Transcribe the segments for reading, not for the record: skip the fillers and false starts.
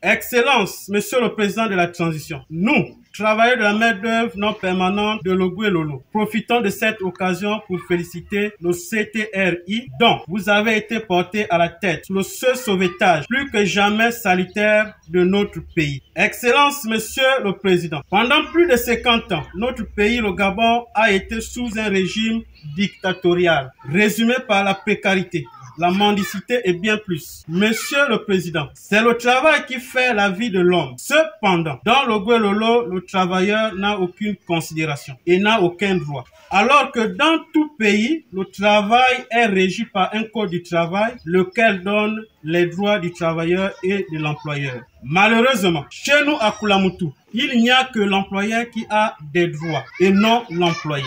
Excellence, Monsieur le Président de la Transition, nous, travailleurs de la main-d'œuvre non permanente de Logoué-Lolo, profitons de cette occasion pour féliciter le CTRI dont vous avez été porté à la tête sous le seul sauvetage plus que jamais salutaire de notre pays. Excellence, Monsieur le Président, pendant plus de 50 ans, notre pays, le Gabon, a été sous un régime dictatorial, résumé par la précarité, la mendicité et bien plus. Monsieur le Président, c'est le travail qui fait la vie de l'homme. Cependant, dans Logoué-Lolo, le travailleur n'a aucune considération et n'a aucun droit. Alors que dans tout pays, le travail est régi par un code du travail, lequel donne les droits du travailleur et de l'employeur. Malheureusement, chez nous à Koulamoutou, il n'y a que l'employeur qui a des droits et non l'employé.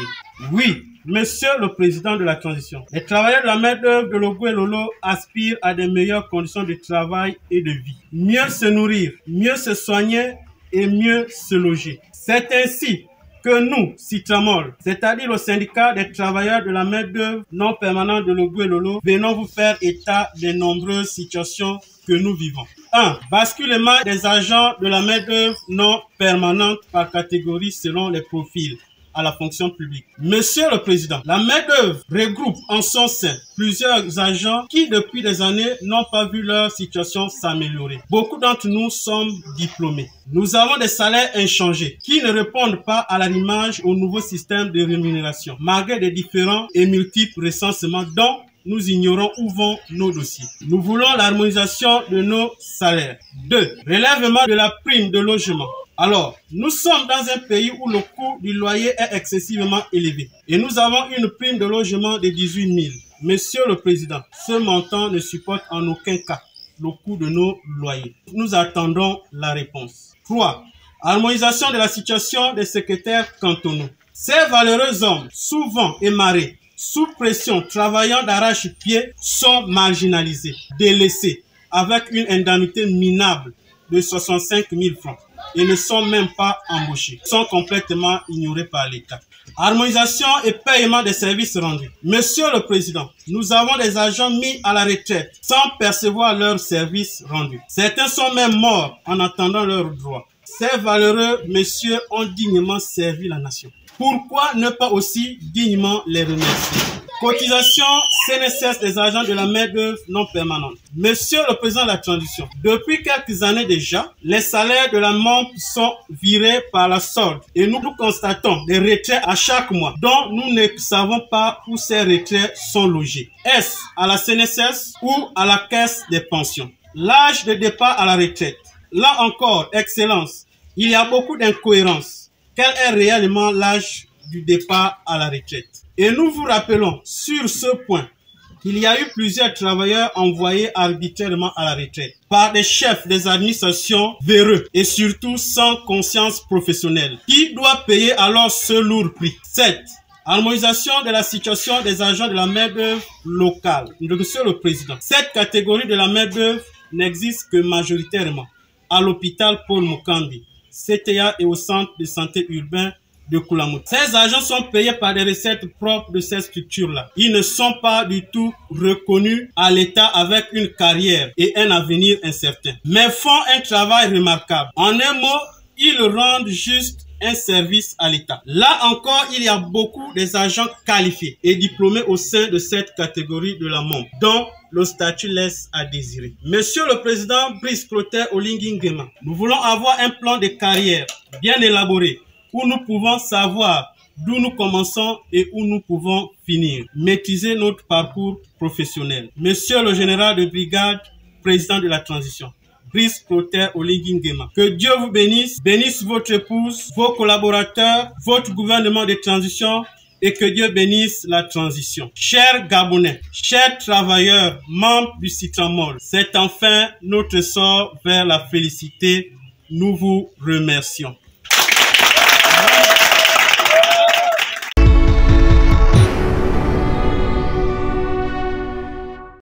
Oui, Monsieur le Président de la Transition, les travailleurs de la main-d'œuvre de Logoué-Lolo aspirent à de meilleures conditions de travail et de vie. Mieux se nourrir, mieux se soigner et mieux se loger. C'est ainsi que nous, Citramol, c'est-à-dire le syndicat des travailleurs de la main-d'œuvre non permanente de Logoué-Lolo, venons vous faire état des nombreuses situations que nous vivons. 1. Basculement des agents de la main-d'œuvre non permanente par catégorie selon les profils à la fonction publique. Monsieur le Président, la main-d'œuvre regroupe en son sein plusieurs agents qui, depuis des années, n'ont pas vu leur situation s'améliorer. Beaucoup d'entre nous sommes diplômés. Nous avons des salaires inchangés qui ne répondent pas à l'arrimage au nouveau système de rémunération, malgré des différents et multiples recensements dont nous ignorons où vont nos dossiers. Nous voulons l'harmonisation de nos salaires. 2. Relèvement de la prime de logement. Alors, nous sommes dans un pays où le coût du loyer est excessivement élevé et nous avons une prime de logement de 18 000. Monsieur le Président, ce montant ne supporte en aucun cas le coût de nos loyers. Nous attendons la réponse. 3. Harmonisation de la situation des secrétaires cantonaux. Ces valeureux hommes, souvent émarrés, sous pression, travaillant d'arrache-pied, sont marginalisés, délaissés, avec une indemnité minable de 65 000 francs. Et ne sont même pas embauchés, sont complètement ignorés par l'État. Harmonisation et paiement des services rendus. Monsieur le Président, nous avons des agents mis à la retraite sans percevoir leurs services rendus. Certains sont même morts en attendant leurs droits. Ces valeureux messieurs ont dignement servi la nation. Pourquoi ne pas aussi dignement les remercier? Cotisation CNSS des agents de la main-d'œuvre non permanente. Monsieur le Président de la Transition, depuis quelques années déjà, les salaires de la MOMP sont virés par la solde et nous constatons des retraits à chaque mois dont nous ne savons pas où ces retraits sont logés. Est-ce à la CNSS ou à la caisse des pensions? L'âge de départ à la retraite. Là encore, Excellence, il y a beaucoup d'incohérences. Quel est réellement l'âge du départ à la retraite? Et nous vous rappelons sur ce point qu'il y a eu plusieurs travailleurs envoyés arbitrairement à la retraite par des chefs des administrations véreux et surtout sans conscience professionnelle. Qui doit payer alors ce lourd prix? 7. Harmonisation de la situation des agents de la main-d'œuvre locale. Monsieur le Président, cette catégorie de la main-d'œuvre n'existe que majoritairement à l'hôpital Paul Mukambi, CTA et au centre de santé urbain de Koulamoutou. Ces agents sont payés par des recettes propres de ces structures-là. Ils ne sont pas du tout reconnus à l'État avec une carrière et un avenir incertain, mais font un travail remarquable. En un mot, ils rendent juste un service à l'État. Là encore, il y a beaucoup des agents qualifiés et diplômés au sein de cette catégorie de la MOMP, dont le statut laisse à désirer. Monsieur le Président Brice Clotaire Olingi Nguema, nous voulons avoir un plan de carrière bien élaboré où nous pouvons savoir d'où nous commençons et où nous pouvons finir. Maîtriser notre parcours professionnel. Monsieur le général de brigade, président de la transition, Brice Clotaire Olingi Nguema. Que Dieu vous bénisse, bénisse votre épouse, vos collaborateurs, votre gouvernement de transition et que Dieu bénisse la transition. Chers Gabonais, chers travailleurs, membres du Citramol, c'est enfin notre sort vers la félicité. Nous vous remercions.